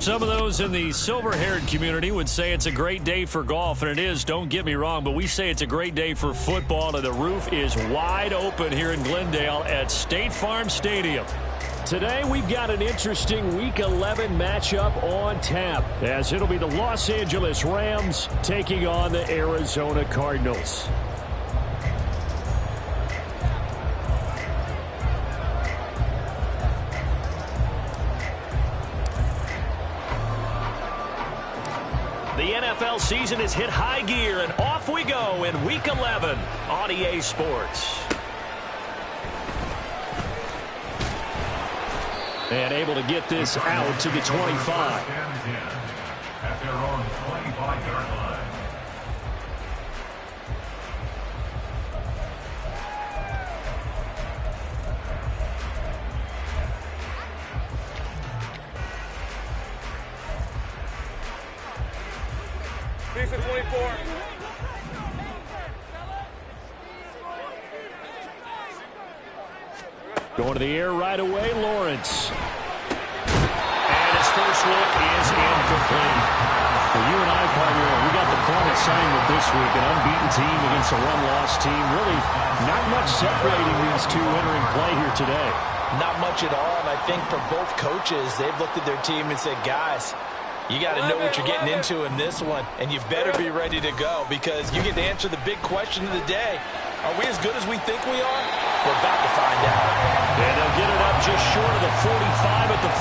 Some of those in the silver-haired community would say it's a great day for golf, and it is, don't get me wrong, but we say it's a great day for football, and the roof is wide open here in Glendale at State Farm Stadium. Today we've got an interesting Week 11 matchup on tap, as it'll be the Los Angeles Rams taking on the Arizona Cardinals. The NFL season has hit high gear, and off we go in Week 11 on EA Sports. And able to get this out to the 25. At their own 25-yard line. Piece of 24. Going to the air right away, Lawrence. And his first look is incomplete. Well, you and I, partner, we got the point assignment this week. An unbeaten team against a one-loss team. Really not much separating these two entering play here today. Not much at all, and I think for both coaches, they've looked at their team and said, guys, you got to know what you're getting into in this one, and you better be ready to go because you get to answer the big question of the day. Are we as good as we think we are? We're about to find out. And they'll get it up just short of the 45 at the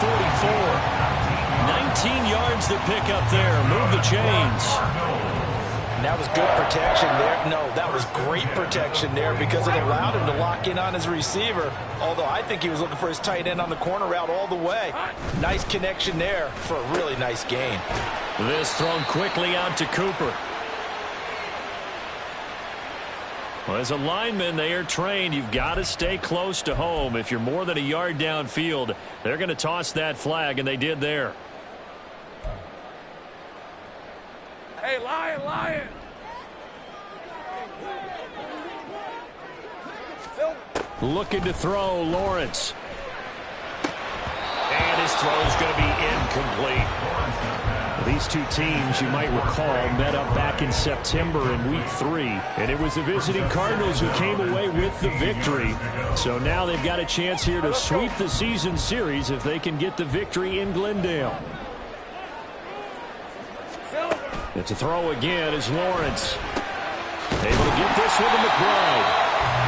44. 19 yards to pick up there. Move the chains. And that was good protection there. No, that was great protection there because it allowed him to lock in on his receiver. Although I think he was looking for his tight end on the corner route all the way. Nice connection there for a really nice gain. This thrown quickly out to Cooper. Well, as a lineman, they are trained. You've got to stay close to home. If you're more than a yard downfield, they're going to toss that flag, and they did there. Hey, Lion. Looking to throw, Lawrence. And his throw is going to be incomplete. These two teams, you might recall, met up back in September in Week 3. And it was the visiting Cardinals who came away with the victory. So now they've got a chance here to sweep the season series if they can get the victory in Glendale. It's a throw again as Lawrence. Able to get this one to McBride.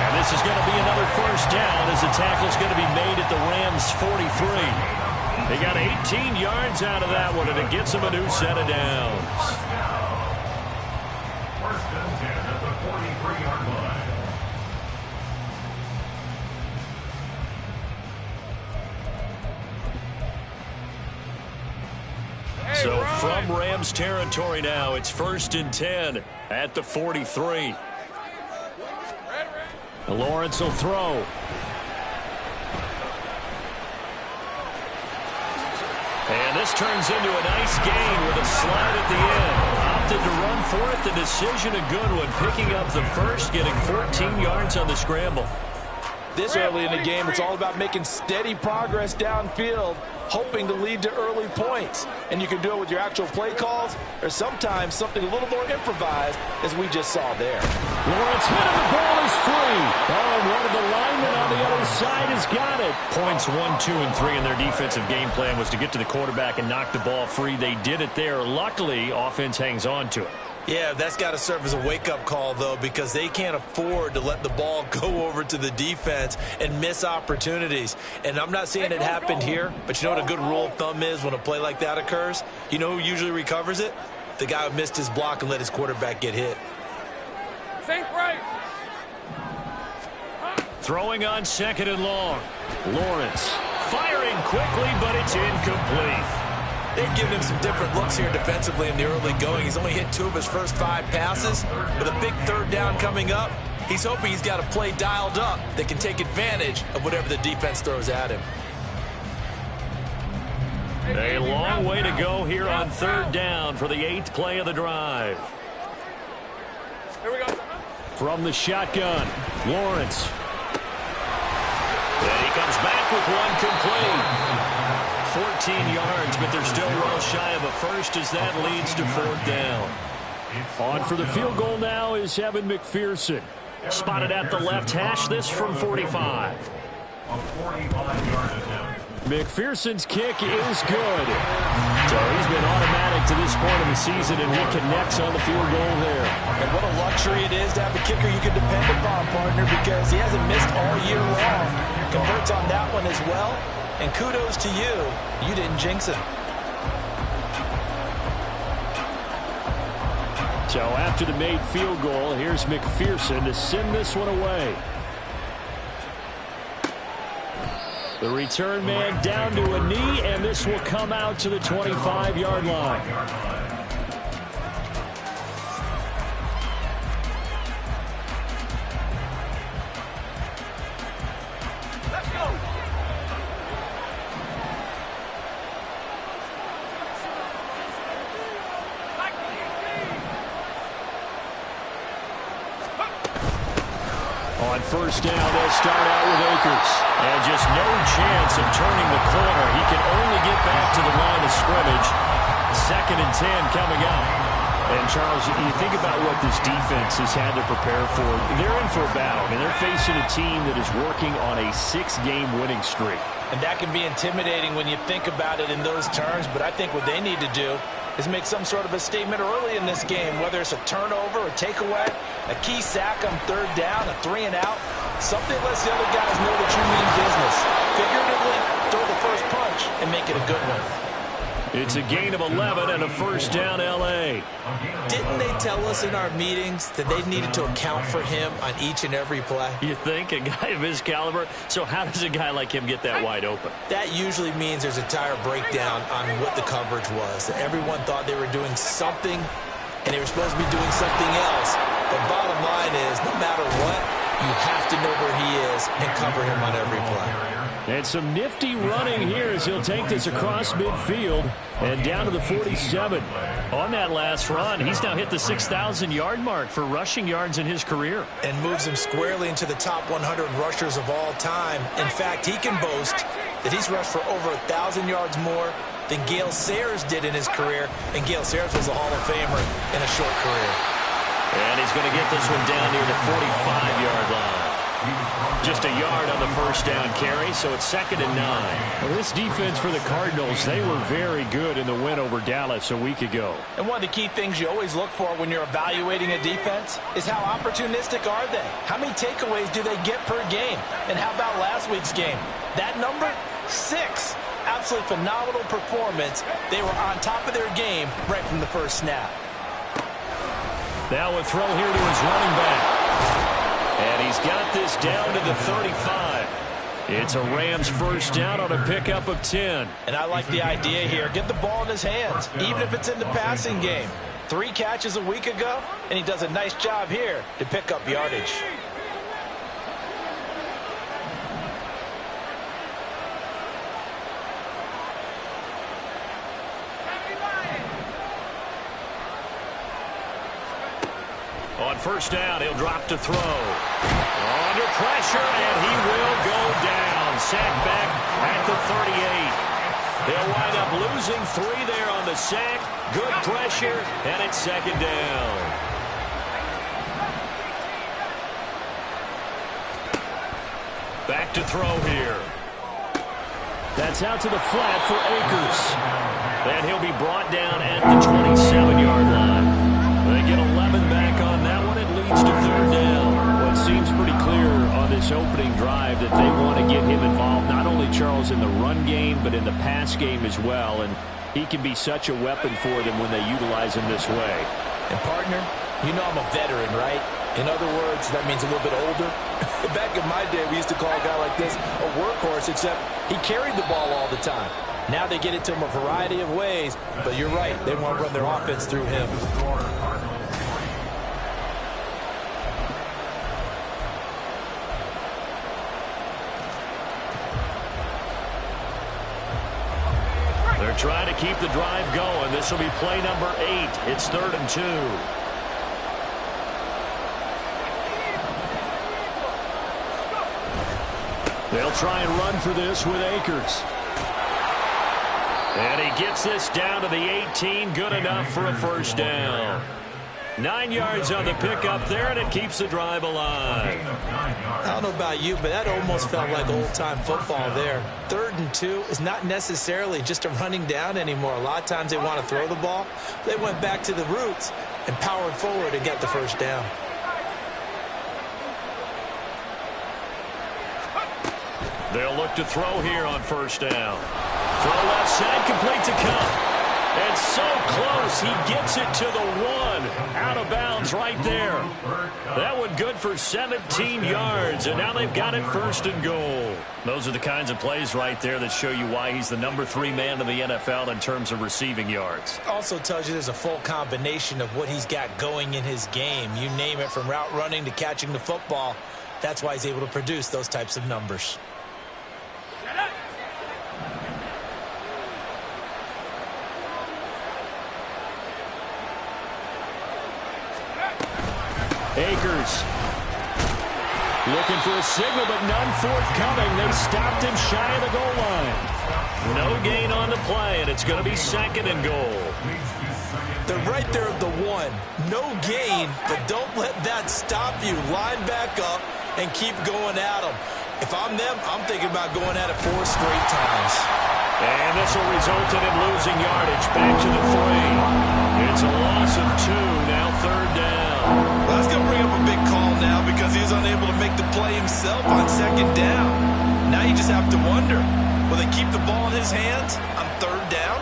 And this is going to be another first down as the tackle is going to be made at the Rams' 43. They got 18 yards out of that one, and it gets them a new set of downs. First and 10 at the 43-yard line. So from Rams territory now, it's first and 10 at the 43. Lawrence will throw. And this turns into a nice gain with a slide at the end. Opted to run for it. The decision a good one. Picking up the first, getting 14 yards on the scramble. This early in the game, it's all about making steady progress downfield, hoping to lead to early points. And you can do it with your actual play calls, or sometimes something a little more improvised, as we just saw there. Lawrence hit him, the ball is free. Oh, and one of the linemen on the other side has got it. Points 1, 2, and 3 in their defensive game plan was to get to the quarterback and knock the ball free. They did it there. Luckily, offense hangs on to it. Yeah, that's got to serve as a wake-up call, though, because they can't afford to let the ball go over to the defense and miss opportunities. And I'm not saying it happened here, but you know what a good rule of thumb is when a play like that occurs? You know who usually recovers it? The guy who missed his block and let his quarterback get hit. Safe right. Throwing on second and long. Lawrence firing quickly, but it's incomplete. They've given him some different looks here defensively in the early going. He's only hit 2 of his first 5 passes. With a big third down coming up, he's hoping he's got a play dialed up that can take advantage of whatever the defense throws at him. A long way to go here on third down for the 8th play of the drive. Here we go. From the shotgun, Lawrence. And he comes back with one complete. 13 yards, but they're still well shy of a first as that leads to 4th down. On for the field goal now is Evan McPherson. Spotted at the left hash, this from 45. A 45-yard attempt. McPherson's kick is good. So he's been automatic to this point of the season, and he connects on the field goal there. And what a luxury it is to have a kicker you can depend upon, partner, because he hasn't missed all year long. Converts on that one as well, and kudos to you. You didn't jinx him. So after the made field goal, here's McPherson to send this one away. The return man down to a knee, and this will come out to the 25-yard line. Let's go. On first down, they'll start out with Akers. And just no chance of turning the corner. He can only get back to the line of scrimmage. 2nd and 10 coming up. And, Charles, you think about what this defense has had to prepare for. They're in for a battle. I mean, they're facing a team that is working on a 6-game winning streak. And that can be intimidating when you think about it in those terms, but I think what they need to do is make some sort of a statement early in this game, whether it's a turnover, a takeaway, a key sack on 3rd down, a 3-and-out. Something lets the other guys know that you mean business. Figuratively, throw the first punch and make it a good one. It's a gain of 11 and a first down L.A. Didn't they tell us in our meetings that they needed to account for him on each and every play? You think? A guy of his caliber? So how does a guy like him get that wide open? That usually means there's a entire breakdown on what the coverage was. Everyone thought they were doing something, and they were supposed to be doing something else. But bottom line is, no matter what, you have to know where he is and cover him on every play. And some nifty running here as he'll take this across midfield and down to the 47. On that last run, he's now hit the 6,000-yard mark for rushing yards in his career. And moves him squarely into the top 100 rushers of all time. In fact, he can boast that he's rushed for over 1,000 yards more than Gale Sayers did in his career. And Gale Sayers was a Hall of Famer in a short career. And he's going to get this one down near the 45-yard line. Just a yard on the first down carry, so it's 2nd and 9. Well, this defense for the Cardinals, they were very good in the win over Dallas a week ago. And one of the key things you always look for when you're evaluating a defense is how opportunistic are they? How many takeaways do they get per game? And how about last week's game? That number? 6. Absolutely phenomenal performance. They were on top of their game right from the first snap. Now a throw here to his running back. And he's got this down to the 35. It's a Rams first down on a pickup of 10. And I like the idea here. Get the ball in his hands, even if it's in the passing game. 3 catches a week ago, and he does a nice job here to pick up yardage. On first down, he'll drop to throw. Under pressure, and he will go down. Sacked back at the 38. They'll wind up losing 3 there on the sack. Good pressure, and it's 2nd down. Back to throw here. That's out to the flat for Akers. And he'll be brought down at the 27-yard line. They get 11 back on that one. It leads to 3rd down. Well, it seems pretty clear on this opening drive that they want to get him involved, not only, Charles, in the run game, but in the pass game as well. And he can be such a weapon for them when they utilize him this way. And, partner, you know I'm a veteran, right? In other words, that means a little bit older. Back in my day, we used to call a guy like this a workhorse, except he carried the ball all the time. Now they get it to him a variety of ways, but you're right. They want to run their offense through him. They're trying to keep the drive going. This will be play number 8. It's 3rd and 2. They'll try and run for this with Akers. And he gets this down to the 18. Good enough for a first down. 9 yards on the pickup there, and it keeps the drive alive. I don't know about you, but that almost felt like old-time football there. 3rd and 2 is not necessarily just a running down anymore. A lot of times they want to throw the ball. They went back to the roots and powered forward and got the first down. They'll look to throw here on first down. Throw left side, complete to Cup. And so close, he gets it to the 1. Out of bounds right there. That one good for 17 yards, and now they've got it 1st and goal. Those are the kinds of plays right there that show you why he's the number 3 man in the NFL in terms of receiving yards. Also tells you there's a full combination of what he's got going in his game. You name it, from route running to catching the football. That's why he's able to produce those types of numbers. Akers looking for a signal, but none forthcoming. They stopped him shy of the goal line. No gain on the play, and it's going to be 2nd and goal. They're right there at the 1. No gain, but don't let that stop you. Line back up and keep going at them. If I'm them, I'm thinking about going at it 4 straight times. And this will result in him losing yardage. Back to the 3. It's a loss of 2, now 3rd down. Well, that's going to bring up a big call now because he was unable to make the play himself on 2nd down. Now you just have to wonder, will they keep the ball in his hands on 3rd down?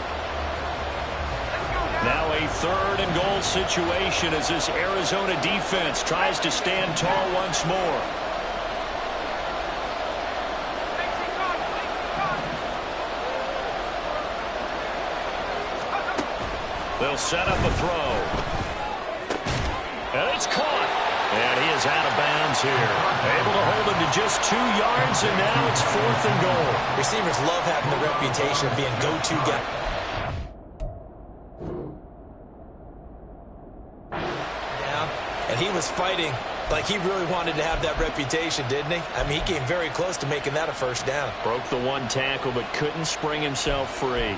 Now a 3rd and goal situation as this Arizona defense tries to stand tall once more. They'll set up a throw. And it's caught. And he is out of bounds here. Able to hold him to just 2 yards, and now it's 4th and goal. Receivers love having the reputation of being go-to guy. Down, and he was fighting like he really wanted to have that reputation, didn't he? I mean, he came very close to making that a first down. Broke the 1 tackle, but couldn't spring himself free.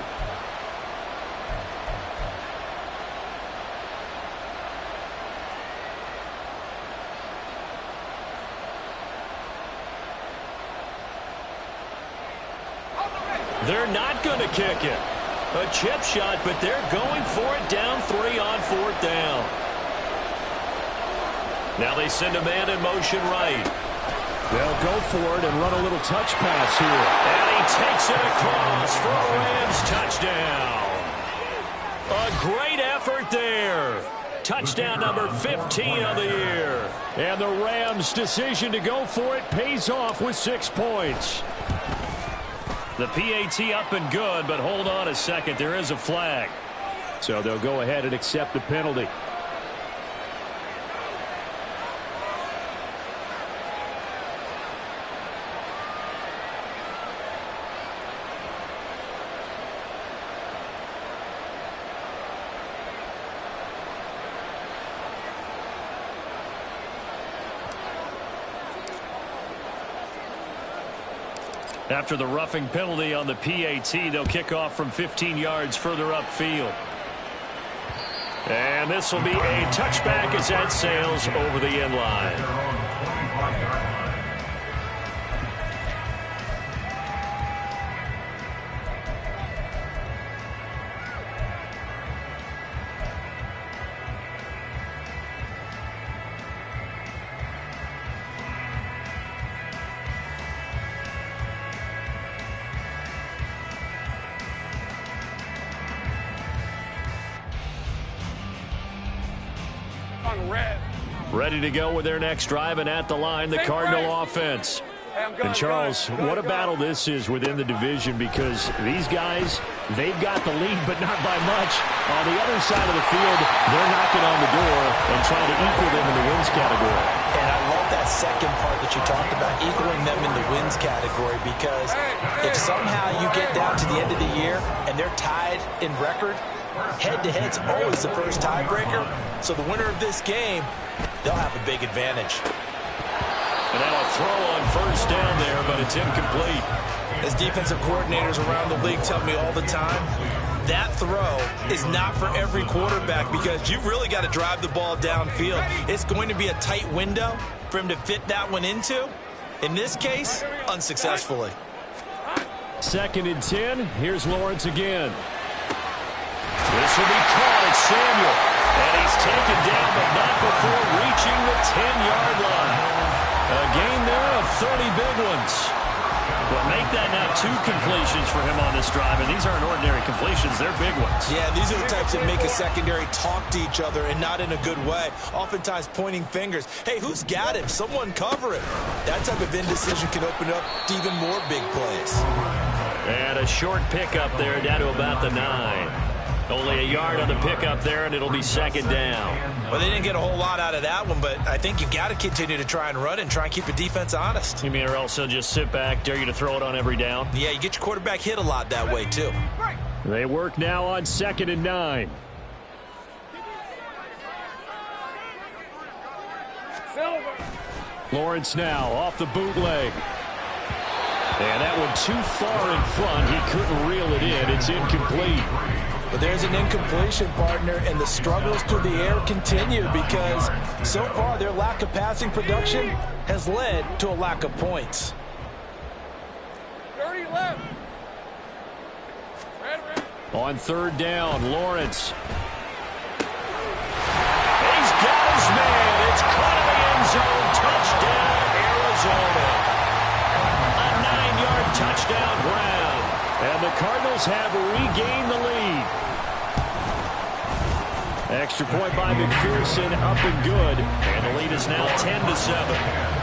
They're not going to kick it. A chip shot, but they're going for it. Down 3 on 4th down. Now they send a man in motion right. They'll go for it and run a little touch pass here. And he takes it across for a Rams touchdown. A great effort there. Touchdown number 15 of the year. And the Rams' decision to go for it pays off with 6 points. The PAT up and good, but hold on a second. There is a flag. So they'll go ahead and accept the penalty. After the roughing penalty on the PAT, they'll kick off from 15 yards further upfield. And this will be a touchback as that sails over the end line. Ready to go with their next drive, and at the line, the Cardinal offense. And Charles, what a battle this is within the division, because these guys, they've got the lead, but not by much. On the other side of the field, they're knocking on the door and trying to equal them in the wins category. And I love that second part that you talked about, equaling them in the wins category, because if somehow you get down to the end of the year and they're tied in record, head-to-head's always the first tiebreaker. So the winner of this game, they'll have a big advantage. And now a throw on first down there, but it's incomplete. As defensive coordinators around the league tell me all the time, that throw is not for every quarterback because you've really got to drive the ball downfield. It's going to be a tight window for him to fit that one into. In this case, unsuccessfully. 2nd and 10. Here's Lawrence again. This will be caught. It's Samuel. And he's taken down, but not before reaching the 10-yard line. A gain there of 30 big ones. But make that now 2 completions for him on this drive. And these aren't ordinary completions. They're big ones. Yeah, these are the types that make a secondary talk to each other and not in a good way. Oftentimes pointing fingers. Hey, who's got him? Someone cover him. That type of indecision can open up to even more big plays. And a short pickup there down to about the 9. Only a yard on the pickup there, and it'll be 2nd down. Well, they didn't get a whole lot out of that one, but I think you've got to continue to try and run and try and keep the defense honest. You mean or else they'll just sit back, dare you to throw it on every down? Yeah, you get your quarterback hit a lot that way, too. They work now on 2nd and 9. Lawrence now off the bootleg. And that one too far in front. He couldn't reel it in. It's incomplete. But there's an incompletion, partner, and the struggles through the air continue because so far their lack of passing production has led to a lack of points. 30 left. On 3rd down, Lawrence. He's got his man. It's caught in the end zone. Touchdown, Arizona. A 9-yard touchdown ground. And the Cardinals have regained the lead. Extra point by McPherson, up and good. And the lead is now 10-7.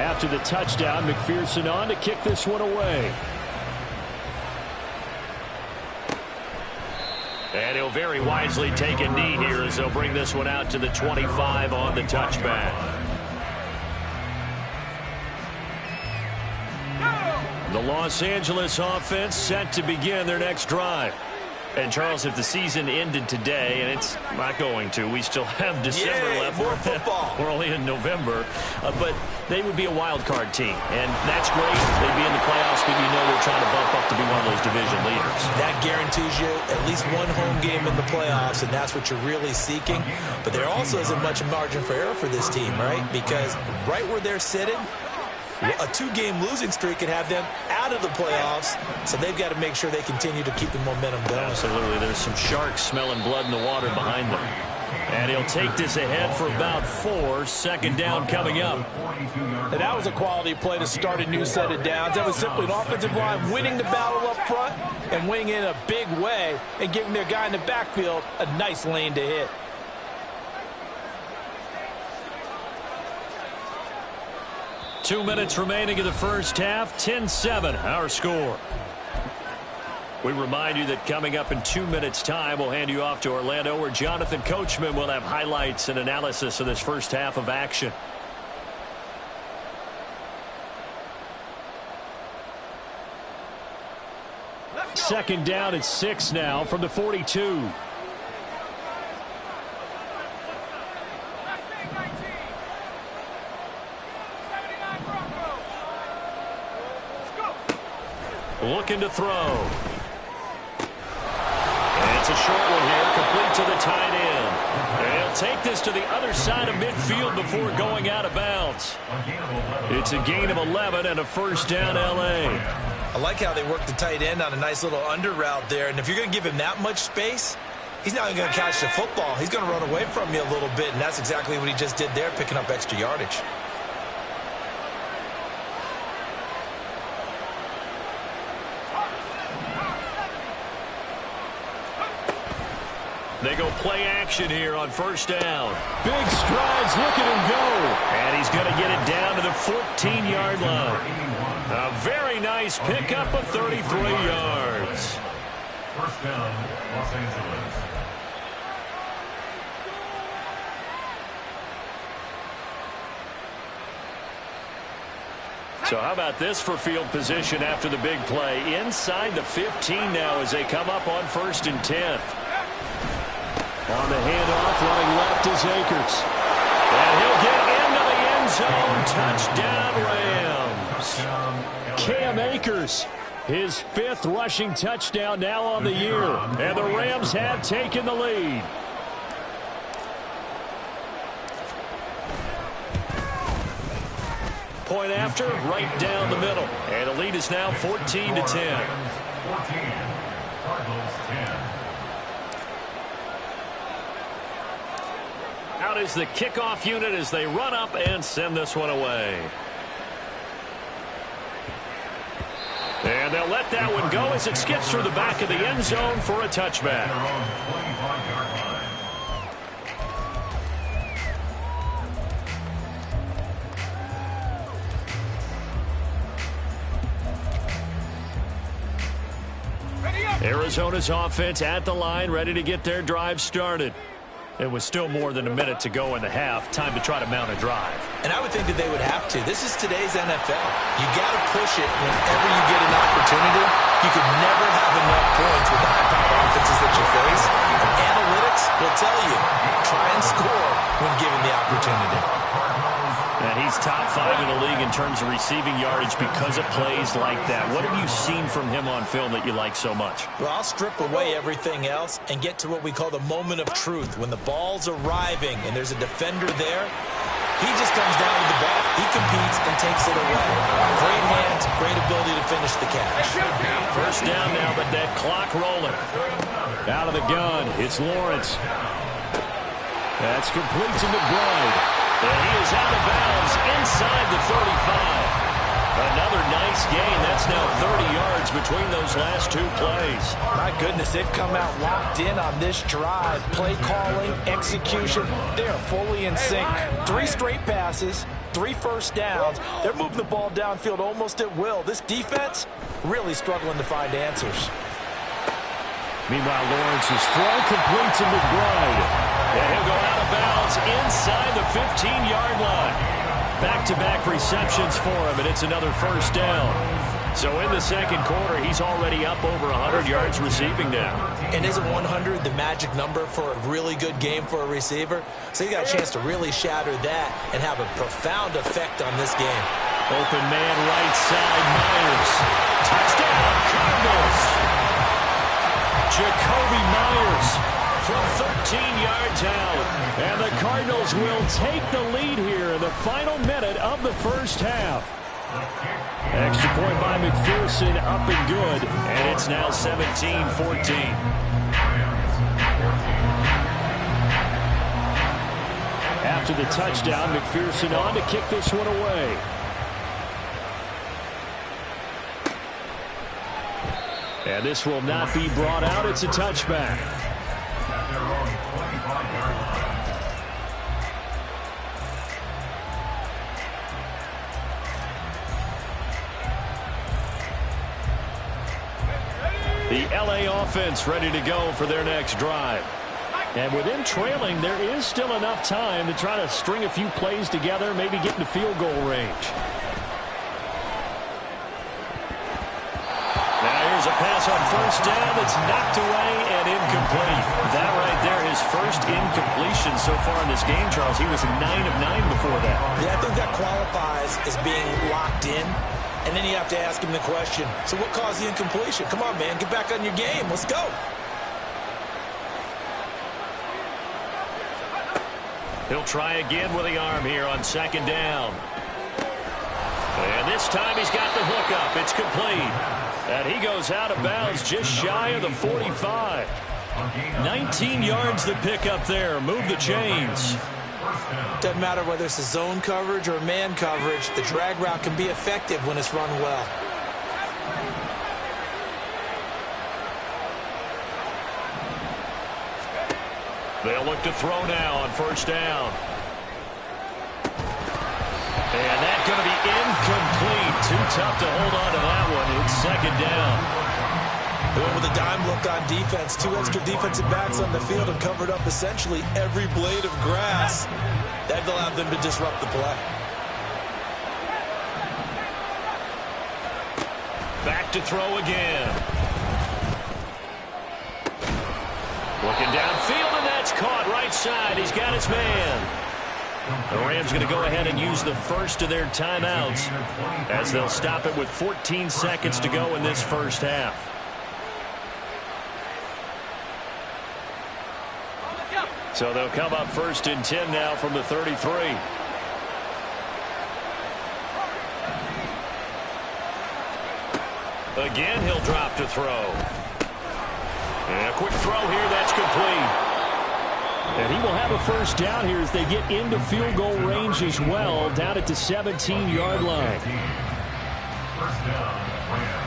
After the touchdown, McPherson on to kick this one away. And he'll very wisely take a knee here as they'll bring this one out to the 25 on the touchback. The Los Angeles offense set to begin their next drive. And, Charles, if the season ended today, and it's not going to, we still have December left. More football. We're only in November. But they would be a wild card team. And that's great. They'd be in the playoffs, but you know they're trying to bump up to be one of those division leaders. That guarantees you at least one home game in the playoffs, and that's what you're really seeking. But there also isn't much margin for error for this team, right? Because right where they're sitting, a 2-game losing streak could have them out of the playoffs, so they've got to make sure they continue to keep the momentum going. Absolutely. There's some sharks smelling blood in the water behind them. And he'll take this ahead for about 4. 2nd down coming up. And that was a quality play to start a new set of downs. That was simply an offensive line winning the battle up front and winning in a big way and giving their guy in the backfield a nice lane to hit. Two minutes remaining in the first half. 10-7, our score. We remind you that coming up in 2 minutes' time, we'll hand you off to Orlando, where Jonathan Coachman will have highlights and analysis of this first half of action. Second down at 6 now from the 42. Looking to throw. And it's a short one here, complete to the tight end. And he'll take this to the other side of midfield before going out of bounds. It's a gain of 11 and a first down, L.A. I like how they work the tight end on a nice little under route there. And if you're going to give him that much space, he's not going to catch the football. He's going to run away from you a little bit, and that's exactly what he just did there, picking up extra yardage. They go play action here on first down. Big strides, look at him go. And he's going to get it down to the 14-yard line. A very nice pickup of 33 yards. First down, Los Angeles. So how about this for field position after the big play? Inside the 15 now as they come up on 1st and 10. On the handoff, running left is Akers. And he'll get into the end zone. Touchdown, Rams. Cam Akers, his 5th rushing touchdown now on the year. And the Rams have taken the lead. Point after, right down the middle. And the lead is now 14-10. 14. Cardinals 10. Out is the kickoff unit as they run up and send this one away. And they'll let that one go as it skips through the back of the end zone for a touchback. Their own 25-yard line. Arizona's offense at the line, ready to get their drive started. It was still more than a minute to go in the half. Time to try to mount a drive. And I would think that they would have to. This is today's NFL. You got to push it whenever you get an opportunity. You can never have enough points with the high-powered offenses that you face. And analytics will tell you, try and score when given the opportunity. And he's top 5 in the league in terms of receiving yardage because of plays like that. What have you seen from him on film that you like so much? Well, I'll strip away everything else and get to what we call the moment of truth. When the ball's arriving and there's a defender there, he just comes down with the ball. He competes and takes it away. Great hands, great ability to finish the catch. First down now, but that clock rolling. Out of the gun, it's Lawrence. That's complete to McBride. And he is out of bounds inside the 35. Another nice gain. That's now 30 yards between those last 2 plays. My goodness, they've come out locked in on this drive. Play calling, execution, they are fully in sync. 3 straight passes, 3 first downs. They're moving the ball downfield almost at will. This defense really struggling to find answers. Meanwhile, Lawrence is thrown complete to McBride. And he'll go out of bounds inside the 15-yard line. Back-to-back receptions for him, and it's another first down. So in the second quarter, he's already up over 100 yards receiving now. And isn't 100 the magic number for a really good game for a receiver? So he got a chance to really shatter that and have a profound effect on this game. Open man right side, Myers. Touchdown, Cardinals. Jacoby Myers from 13 yards out. And the Cardinals will take the lead here in the final minute of the first half. Extra point by McPherson, up and good. And it's now 17-14. After the touchdown, McPherson on to kick this one away. And this will not be brought out. It's a touchback. At their own 25-yard line. The LA offense ready to go for their next drive. And with them trailing, there is still enough time to try to string a few plays together, maybe get into field goal range. Here's a pass on first down that's knocked away and incomplete. That right there, his first incompletion so far in this game, Charles. He was 9 of 9 before that. Yeah, I think that qualifies as being locked in. And then you have to ask him the question, so what caused the incompletion? Come on, man, get back on your game. Let's go. He'll try again with the arm here on second down. And this time he's got the hook up. It's complete. And he goes out of bounds just shy of the 45. 19 yards the pick up there. Move the chains. Doesn't matter whether it's a zone coverage or man coverage. The drag route can be effective when it's run well. They'll look to throw now on first down. And that's going to be incomplete. Too tough to hold on to that one. It's second down. They went with a dime look on defense. 2 extra defensive backs on the field and covered up essentially every blade of grass. That allowed them to disrupt the play. Back to throw again. Looking downfield, and that's caught right side. He's got his man. The Rams going to go ahead and use the first of their timeouts as they'll stop it with 14 seconds to go in this first half. So they'll come up 1st and 10 now from the 33. Again, he'll drop to throw. And a quick throw here, that's complete. And he will have a first down here as they get into field goal range as well, down at the 17-yard line. First down, Rams.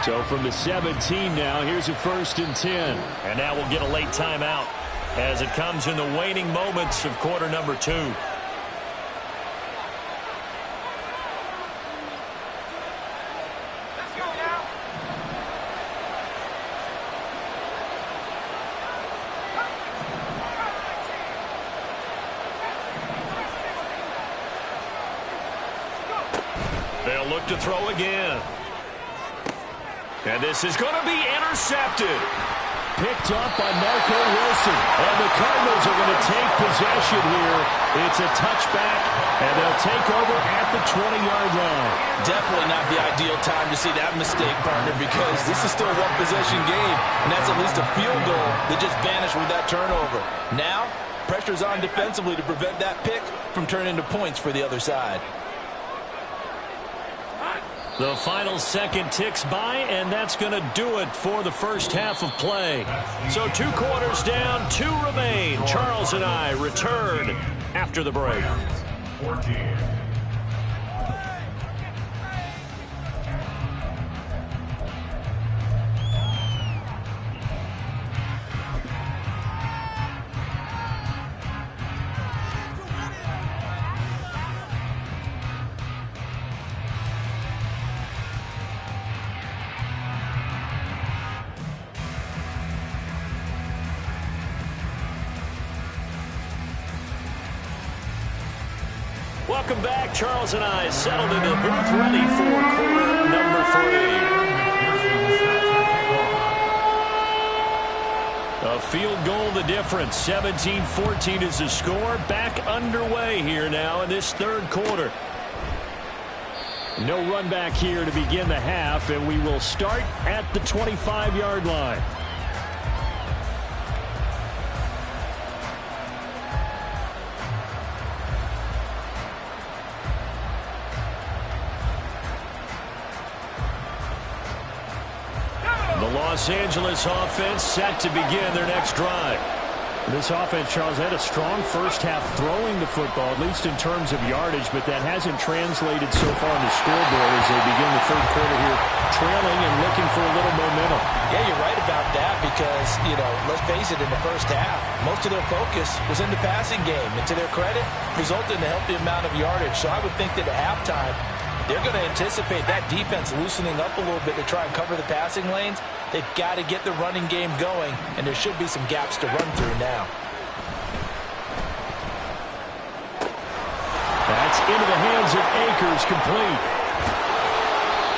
So from the 17 now, here's a 1st and 10. And now we'll get a late timeout as it comes in the waning moments of quarter number 2. They'll look to throw again. And this is going to be intercepted. Picked up by Marco Wilson. And the Cardinals are going to take possession here. It's a touchback, and they'll take over at the 20-yard line. Definitely not the ideal time to see that mistake, partner, because this is still a one-possession game, and that's at least a field goal that just vanished with that turnover. Now, pressure's on defensively to prevent that pick from turning into points for the other side. The final second ticks by, and that's going to do it for the first half of play. So 2 quarters down, 2 remain. Charles and I return after the break. 14. Welcome back. Charles and I settled into the booth, ready for quarter number 3. A field goal the difference. 17-14 is the score. Back underway here now in this third quarter. No run back here to begin the half, and we will start at the 25-yard line. The Los Angeles offense set to begin their next drive. This offense, Charles, had a strong first half throwing the football, at least in terms of yardage, but that hasn't translated so far on the scoreboard as they begin the third quarter here, trailing and looking for a little momentum. Yeah, you're right about that because, let's face it, in the first half, most of their focus was in the passing game. And to their credit, resulted in a healthy amount of yardage. So I would think that at halftime, they're going to anticipate that defense loosening up a little bit to try and cover the passing lanes. They've got to get the running game going, and there should be some gaps to run through now. That's into the hands of Akers, complete.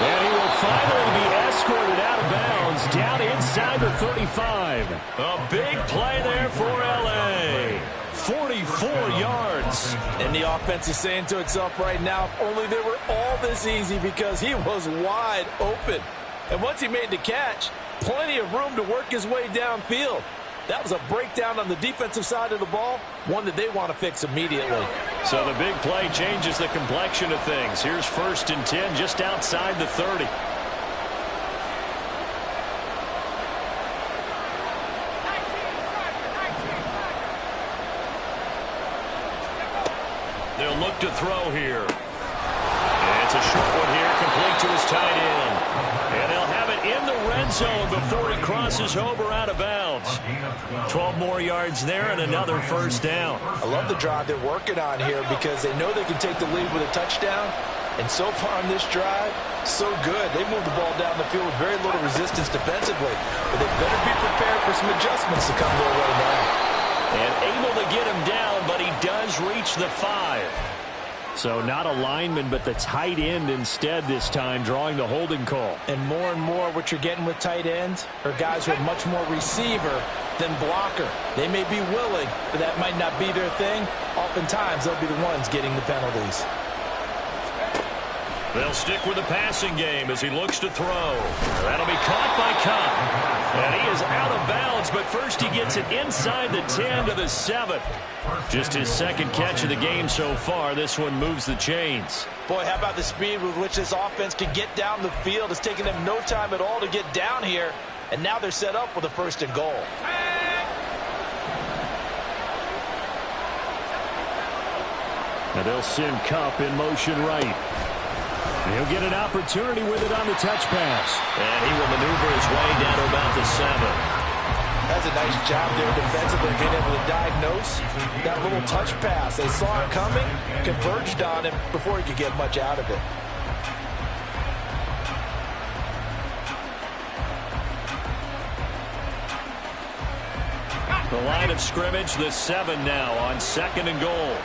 And he will finally be escorted out of bounds down inside the 35. A big play there for L.A. 44 yards. And the offense is saying to itself right now, if only they were all this easy, because he was wide open. And once he made the catch, plenty of room to work his way downfield. That was a breakdown on the defensive side of the ball, one that they want to fix immediately. So the big play changes the complexion of things. Here's 1st and 10 just outside the 30. They'll look to throw here. And it's a short one here, complete to his tight end. And they'll have it in the red zone before he crosses over out of bounds. 12 more yards there and another first down. I love the drive they're working on here because they know they can take the lead with a touchdown. And so far on this drive, so good. They moved the ball down the field with very little resistance defensively. But they better be prepared for some adjustments to come their way now. And able to get him down, but he does reach the 5. So not a lineman, but the tight end instead this time, drawing the holding call. And more what you're getting with tight ends are guys who are much more receiver than blocker. They may be willing, but that might not be their thing. Oftentimes, they'll be the ones getting the penalties. They'll stick with the passing game as he looks to throw. That'll be caught by Cobb. And he is out of bounds, but first he gets it inside the 10 to the 7. Just his second catch of the game so far. This one moves the chains. Boy, how about the speed with which this offense can get down the field? It's taken them no time at all to get down here. And now they're set up with a 1st and goal. Now they'll send Kupp in motion right. He'll get an opportunity with it on the touch pass. And he will maneuver his way down to about the 7. That's a nice job there defensively, being able to diagnose that little touch pass. They saw it coming, converged on him before he could get much out of it. The line of scrimmage, the 7 now on 2nd and goal.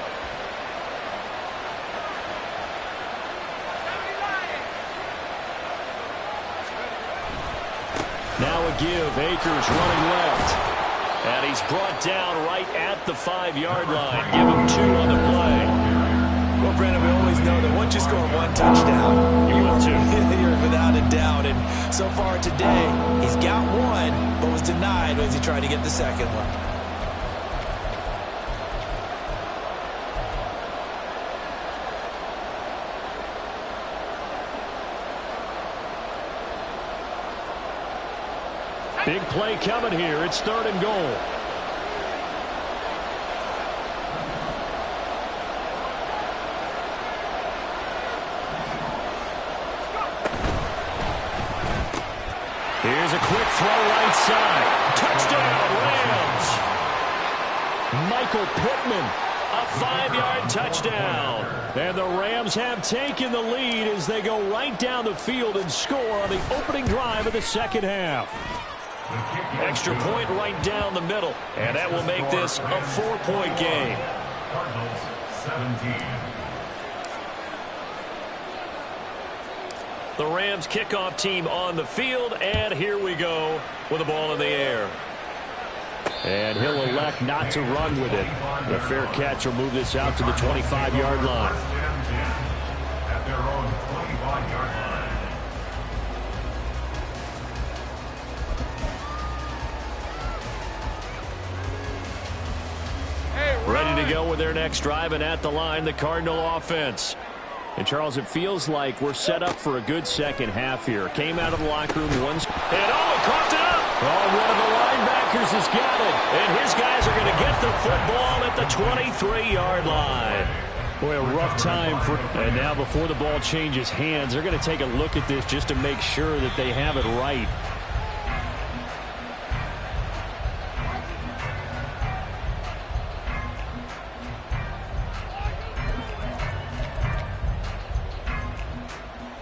Now a give. Akers running left. And he's brought down right at the 5-yard line. Give him 2 on the play. Well, Brandon, we always know that once you score 1 touchdown, You will too. you're without a doubt. And so far today, he's got 1, but was denied as he tried to get the 2nd one. Big play coming here. It's 3rd and goal. Here's a quick throw right side. Touchdown, Rams. Michael Pittman. A 5-yard touchdown. And the Rams have taken the lead as they go right down the field and score on the opening drive of the 2nd half. Extra point right down the middle. And that will make this a 4-point game. Cardinals 17. The Rams kickoff team on the field. And here we go with the ball in the air. And he'll elect not to run with it. The fair catch will move this out to the 25-yard line. At their own 25-yard line. Ready to go with their next drive, and at the line, the Cardinal offense. And, Charles, it feels like we're set up for a good second half here. Came out of the locker room once. And he coughed it up. Oh, one of the linebackers has got it. And his guys are going to get the football at the 23-yard line. Boy, a rough time for... And now before the ball changes hands, they're going to take a look at this just to make sure that they have it right.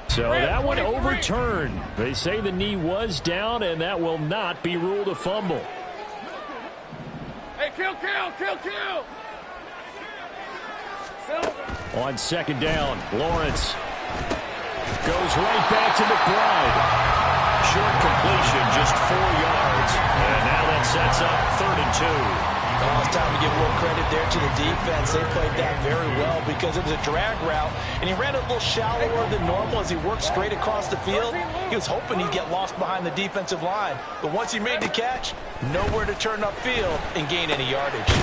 So that one overturned. They say the knee was down, and that will not be ruled a fumble. Hey, kill! On 2nd down, Lawrence goes right back to McBride. Short completion, just 4 yards. And now that sets up 3rd and 2. Oh, it's time to give a little credit there to the defense. They played that very well because it was a drag route, and he ran it a little shallower than normal as he worked straight across the field. He was hoping he'd get lost behind the defensive line, but once he made the catch, nowhere to turn upfield and gain any yardage.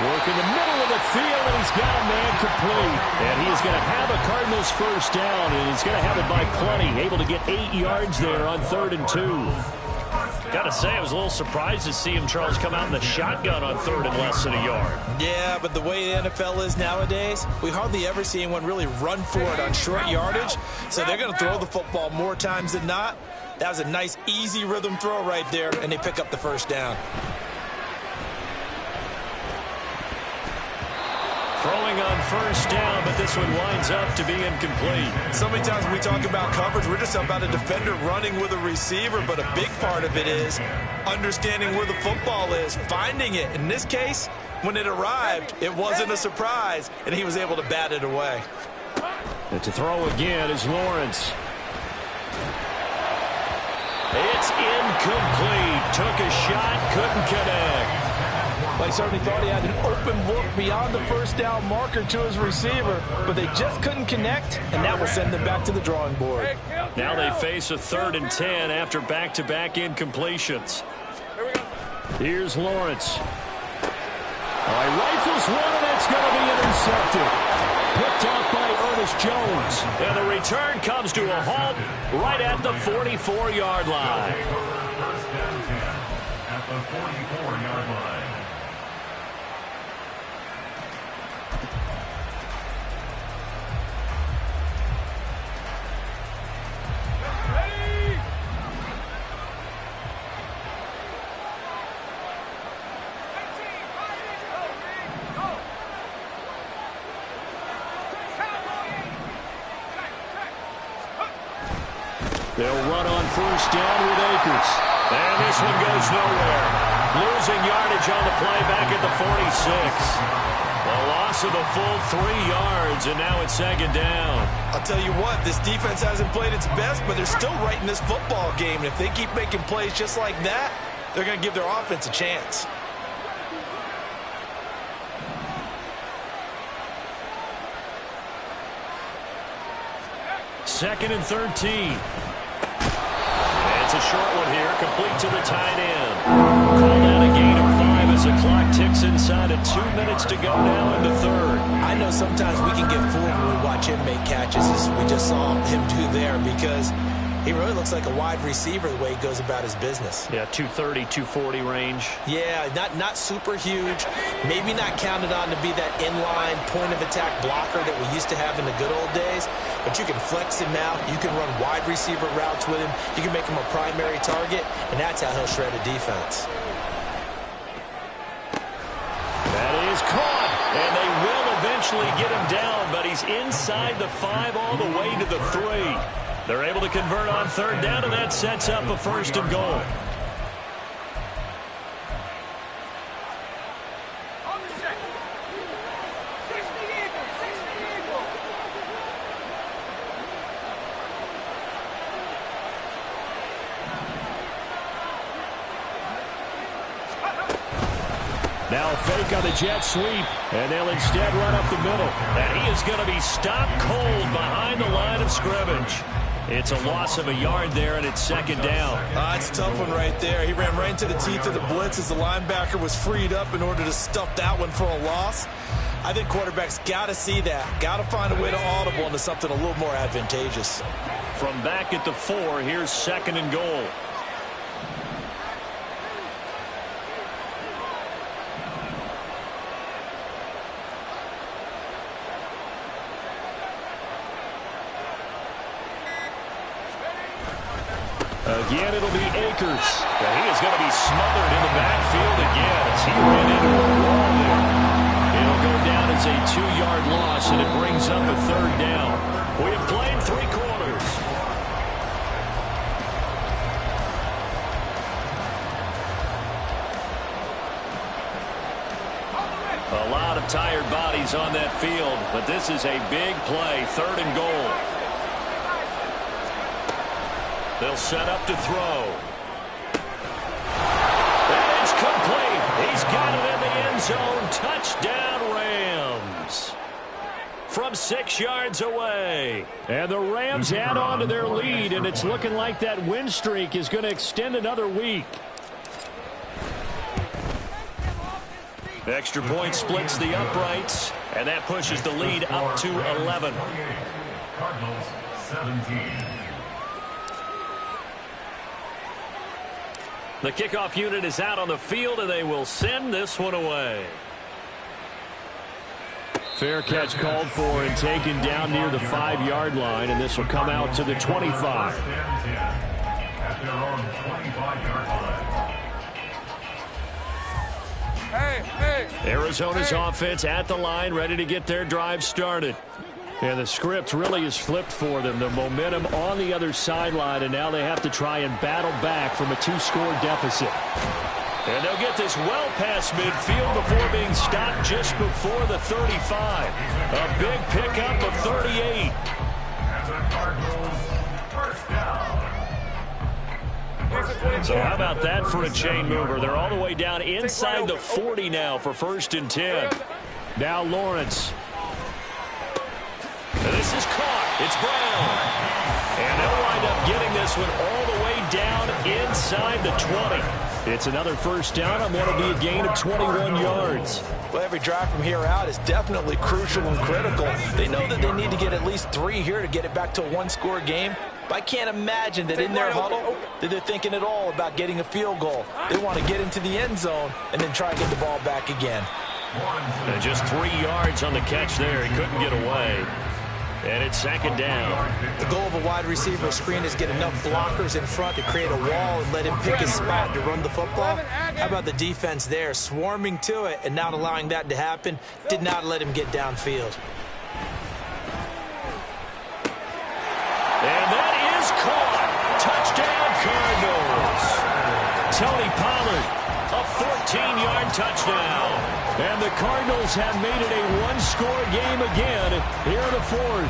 Work in the middle of the field, and he's got a man complete. And he is going to have a Cardinals 1st down, and he's going to have it by plenty. Able to get 8 yards there on 3rd and 2. Got to say, I was a little surprised to see him, Charles, come out in the shotgun on 3rd and less than a yard. Yeah, but the way the NFL is nowadays, we hardly ever see anyone really run for it on short yardage. So they're going to throw the football more times than not. That was a nice, easy rhythm throw right there, and they pick up the 1st down. Throwing on 1st down, but this one winds up to be incomplete. So many times when we talk about coverage, we're just about a defender running with a receiver, but a big part of it is understanding where the football is, finding it. In this case, when it arrived, it wasn't a surprise, and he was able to bat it away. And to throw again is Lawrence. It's incomplete. Took a shot, couldn't connect. Well, he certainly thought he had an open look beyond the first down marker to his receiver, but they just couldn't connect, and that will send them back to the drawing board. Now they face a 3rd and 10 after back-to-back incompletions. Here's Lawrence. He rifles one, and it's going to be intercepted. Picked off by Ernest Jones. And the return comes to a halt right at the 44-yard line. First down 10 at the 44-yard line. They'll run on first down with Akers. And this one goes nowhere. Losing yardage on the play back at the 46. A loss of a full 3 yards, and now it's 2nd down. I'll tell you what, this defense hasn't played its best, but they're still right in this football game. And if they keep making plays just like that, they're going to give their offense a chance. Second and 13. It's a short one here, complete to the tight end. Called out a gain of 5 as the clock ticks inside of 2 minutes to go now in the 3rd. I know sometimes we can get fooled when we watch him make catches, as we just saw him do there, because he really looks like a wide receiver the way he goes about his business. Yeah, 230, 240 range. Yeah, not super huge. Maybe not counted on to be that inline point-of-attack blocker that we used to have in the good old days. But you can flex him out. You can run wide receiver routes with him. You can make him a primary target, and that's how he'll shred a defense. That is caught, and they will eventually get him down, but he's inside the 5 all the way to the 3. They're able to convert on 3rd down, and that sets up a 1st and goal. Now fake on the jet sweep, and they'll instead run up the middle. And he is going to be stopped cold behind the line of scrimmage. It's a loss of a yard there, and it's 2nd down. It's a tough one right there. He ran right into the teeth of the blitz as the linebacker was freed up in order to stuff that one for a loss. I think quarterbacks got to see that. Got to find a way to audible into something a little more advantageous. From back at the 4, here's 2nd and goal. Again, it'll be Akers. And he is going to be smothered in the backfield again as he ran into a wall there. It'll go down as a 2-yard loss, and it brings up a 3rd down. We have played 3 quarters. A lot of tired bodies on that field, but this is a big play, 3rd and goal. They'll set up to throw. And it's complete. He's got it in the end zone. Touchdown, Rams. From 6 yards away. And the Rams add on to their lead, and it's looking like that win streak is going to extend another week. Extra point splits the uprights, and that pushes the lead up to 11. Cardinals 17. The kickoff unit is out on the field, and they will send this one away. Fair catch called for and taken down near the 5-yard line, and this will come out to the 25. At their own 25-yard line. Arizona's offense at the line, ready to get their drive started. And the script really is flipped for them. The momentum on the other sideline, and now they have to try and battle back from a 2-score deficit. And they'll get this well past midfield before being stopped just before the 35. A big pickup of 38. The Cardinals, first down. So how about that for a chain mover? They're all the way down inside the 40 now for 1st and 10. Now Lawrence. And this is caught. It's Brown. And they'll wind up getting this one all the way down inside the 20. It's another first down on what will be a gain of 21 yards. Well, every drive from here out is definitely crucial and critical. They know that they need to get at least 3 here to get it back to a one-score game. But I can't imagine that in their huddle that they're thinking at all about getting a field goal. They want to get into the end zone and then try and get the ball back again. And just 3 yards on the catch there. He couldn't get away. And it's 2nd down. The goal of a wide receiver screen is get enough blockers in front to create a wall and let him pick his spot to run the football. How about the defense there, swarming to it and not allowing that to happen? Did not let him get downfield. And that is caught. Touchdown, Cardinals. Tony Pollard, a 14-yard touchdown. And the Cardinals have made it a one-score game again here in the 4th.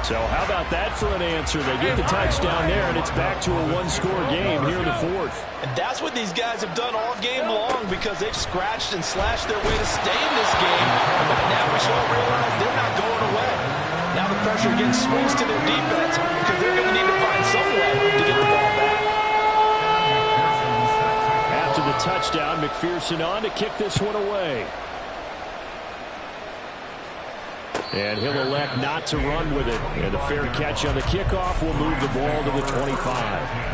So how about that for an answer? They get the touchdown there, and it's back to a one-score game here in the 4th. And that's what these guys have done all game long because they've scratched and slashed their way to stay in this game. But now we should all realize they're not going away. Now the pressure again swings to their defense because they're going to need to find some way to get the ball back. After the touchdown, McPherson on to kick this one away. And he'll elect not to run with it. And a fair catch on the kickoff will move the ball to the 25.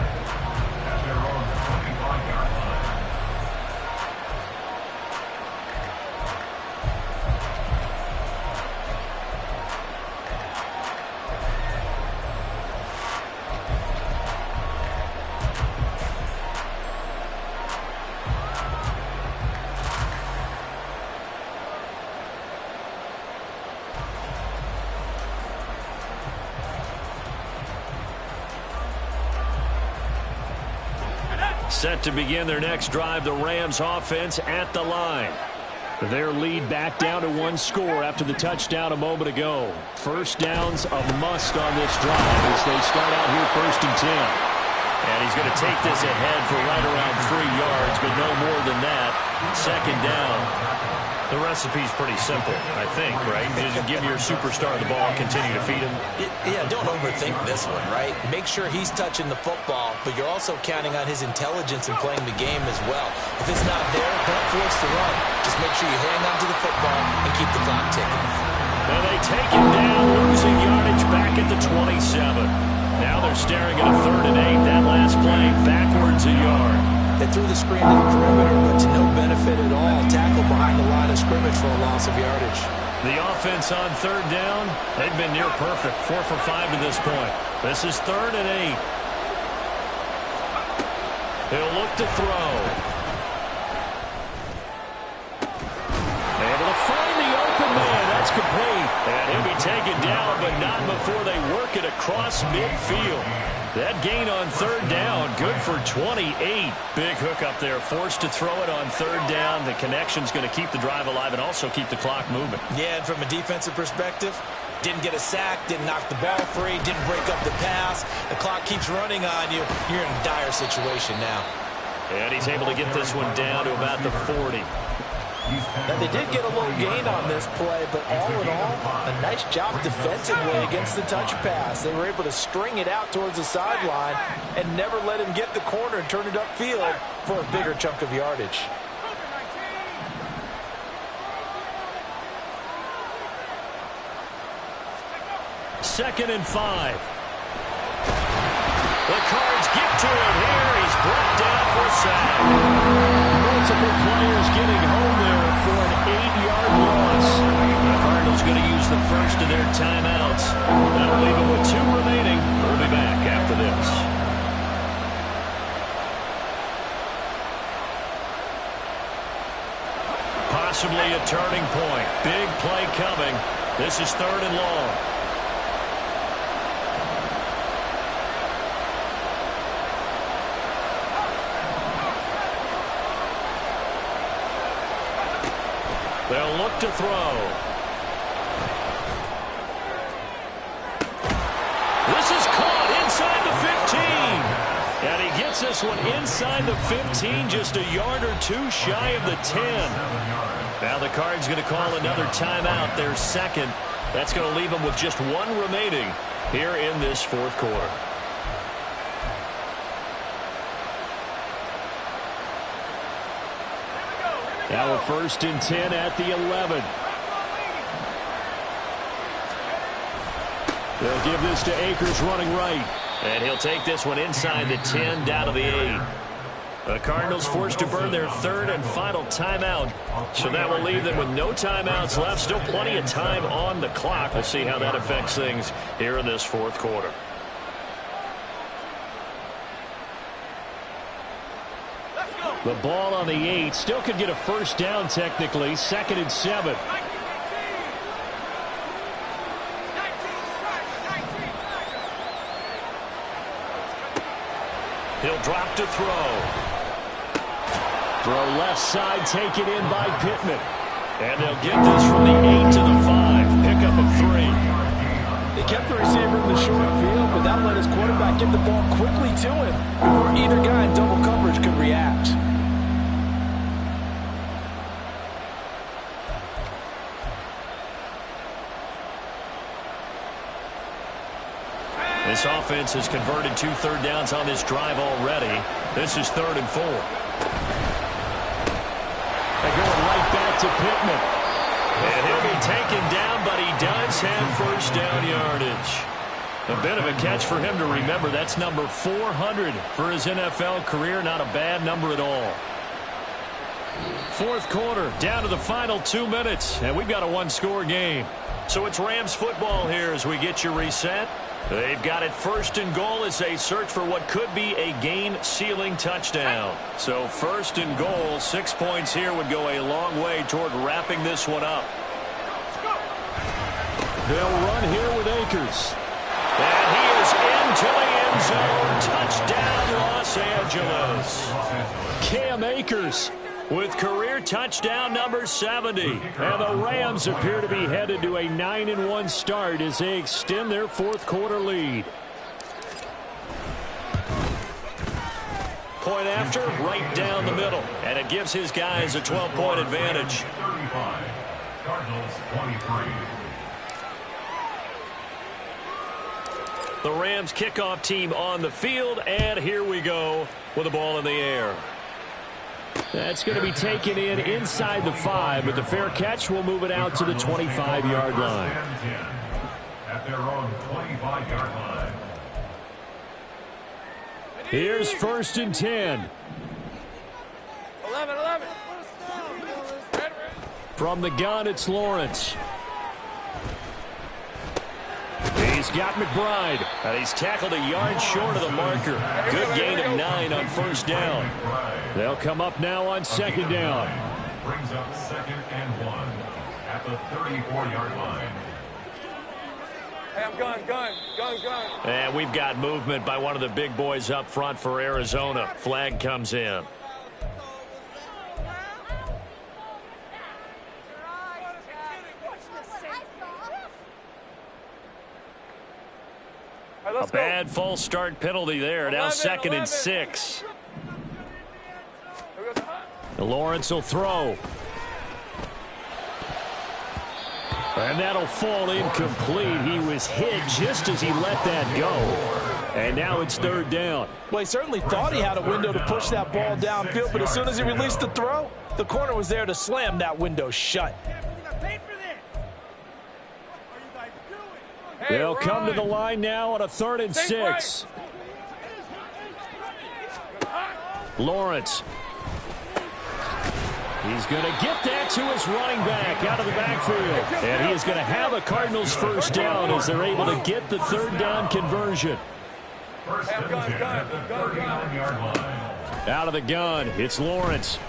Set to begin their next drive, the Rams offense at the line. Their lead back down to one score after the touchdown a moment ago. First down's a must on this drive as they start out here 1st and 10. And he's going to take this ahead for right around 3 yards, but no more than that. 2nd down. The recipe's pretty simple, I think, right? You just give your superstar the ball, continue to feed him. Yeah, don't overthink this one, right? Make sure he's touching the football, but you're also counting on his intelligence in playing the game as well. If it's not there, don't force the run. Just make sure you hang on to the football and keep the clock ticking. And they take him down, losing yardage back at the 27. Now they're staring at a 3rd and 8. That last play, backwards a yard. They threw the screen to the perimeter, but to no benefit at all. Tackle behind the line of scrimmage for a loss of yardage. The offense on 3rd down, they've been near perfect. 4 for 5 to this point. This is 3rd and 8. He'll look to throw. Able to find the open man. That's complete. And he'll be taken down, but not before they work it across midfield. That gain on 3rd down, good for 28. Big hook up there, forced to throw it on 3rd down. The connection's going to keep the drive alive and also keep the clock moving. Yeah, and from a defensive perspective, didn't get a sack, didn't knock the ball free, didn't break up the pass. The clock keeps running on you. You're in a dire situation now. And he's able to get this one down to about the 40. Now, they did get a little gain on this play, but all in all, a nice job defensively against the touch pass. They were able to string it out towards the sideline and never let him get the corner and turn it upfield for a bigger chunk of yardage. Second and 5. The Cards get to it here. He's brought down for a sack. Multiple players getting home there for an 8-yard loss. The Cardinals going to use the first of their timeouts. That'll leave them with 2 remaining. We'll be back after this. Possibly a turning point. Big play coming. This is 3rd and long. They'll look to throw. This is caught inside the 15. And he gets this one inside the 15, just a yard or two shy of the 10. Now the Cards going to call another timeout, their second. That's going to leave them with just one remaining here in this fourth quarter. Now a 1st and 10 at the 11. They'll give this to Akers running right. And he'll take this one inside the 10 down to the 8. The Cardinals forced to burn their third and final timeout. So that will leave them with no timeouts left. Still plenty of time on the clock. We'll see how that affects things here in this fourth quarter. The ball on the 8. Still could get a first down technically. 2nd and 7. He'll drop to throw. Throw left side, taken in by Pittman. And they'll get this from the 8 to the 5. Pickup of 3. They kept the receiver in the short field, but that let his quarterback get the ball quickly to him before either guy in double coverage could react. This offense has converted 2 third downs on this drive already. This is 3rd and 4. They're going right back to Pittman. And he'll be taken down, but he does have first down yardage. A bit of a catch for him to remember. That's number 400 for his NFL career. Not a bad number at all. Fourth quarter, down to the final 2 minutes, and we've got a one-score game. So it's Rams football here as we get you reset. They've got it 1st and goal as they search for what could be a game-sealing touchdown. So 1st and goal, 6 points here would go a long way toward wrapping this one up. They'll run here with Akers. And he is into the end zone. Touchdown, Los Angeles. Cam Akers with career touchdown number 70. And the Rams appear to be headed to a 9-1 start as they extend their fourth quarter lead. Point after, right down the middle. And it gives his guys a 12-point advantage. 35. Cardinals 23. The Rams kickoff team on the field, and here we go with the ball in the air. That's going to be taken in inside the 5, but the fair catch will move it out to the 25-yard line. At their own 25-yard line. Here's 1st and 10. 11. From the gun, it's Lawrence. He's got McBride. And he's tackled a yard short of the marker. Good gain of 9 on first down. They'll come up now on 2nd down. Brings up 2nd and 1 at the 34-yard line. Hey, I'm gun. And we've got movement by one of the big boys up front for Arizona. Flag comes in. A bad false start penalty there. Now 2nd and 6. Lawrence will throw. And that'll fall incomplete. He was hit just as he let that go. And now it's 3rd down. Well, he certainly thought he had a window to push that ball downfield, but as soon as he released the throw, the corner was there to slam that window shut. They'll come to the line now on a 3rd and 6. Lawrence. He's going to get that to his running back out of the backfield. And he is going to have a Cardinals first down as they're able to get the 3rd down conversion. First and 10 at the 39-yard line. Out of the gun, it's Lawrence.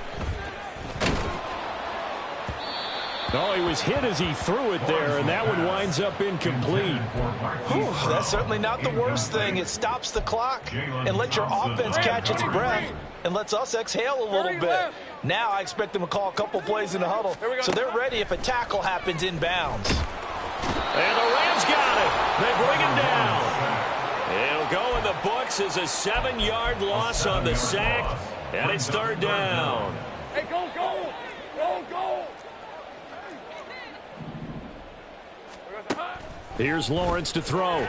Oh, he was hit as he threw it there, and that one winds up incomplete. Whew, that's certainly not the worst thing. It stops the clock and lets your offense catch its breath and lets us exhale a little bit. Now I expect them to call a couple plays in the huddle, so they're ready if a tackle happens inbounds. And the Rams got it. They bring him down. in the books is a 7-yard loss on the sack, and it's third down. Hey, go, go! Go, go! Here's Lawrence to throw.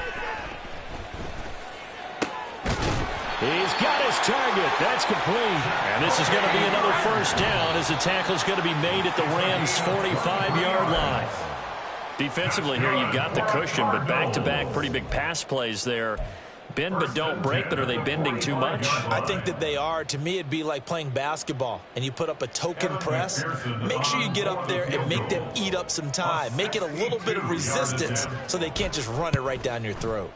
He's got his target. That's complete. And this is going to be another first down as the tackle's going to be made at the Rams' 45-yard line. Defensively here, you've got the cushion, but back-to-back pretty big pass plays there. Bend but don't break, but are they bending too much? I think that they are. To me, it'd be like playing basketball, and you put up a token press. Make sure you get up there and make them eat up some time. Make it a little bit of resistance so they can't just run it right down your throat.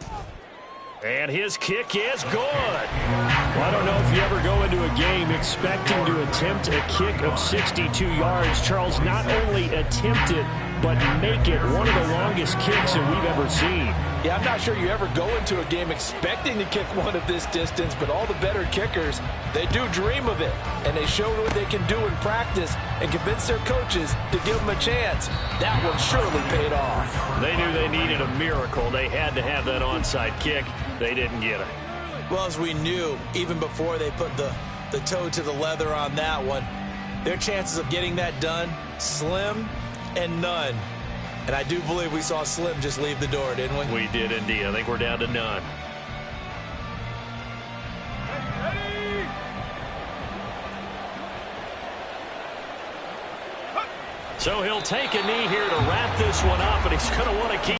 And his kick is good. Well, I don't know if you ever go into a game expecting to attempt a kick of 62 yards. Charles, not only attempt it, but make it one of the longest kicks that we've ever seen. Yeah, I'm not sure you ever go into a game expecting to kick one of this distance, but all the better kickers, they do dream of it. And they show what they can do in practice and convince their coaches to give them a chance. That one surely paid off. They knew they needed a miracle. They had to have that onside kick. They didn't get it. Well, as we knew, even before they put the toe to the leather on that one, their chances of getting that done, slim and none. And I do believe we saw Slim just leave the door, didn't we? We did indeed. I think we're down to none. So he'll take a knee here to wrap this one up, and he's going to want to keep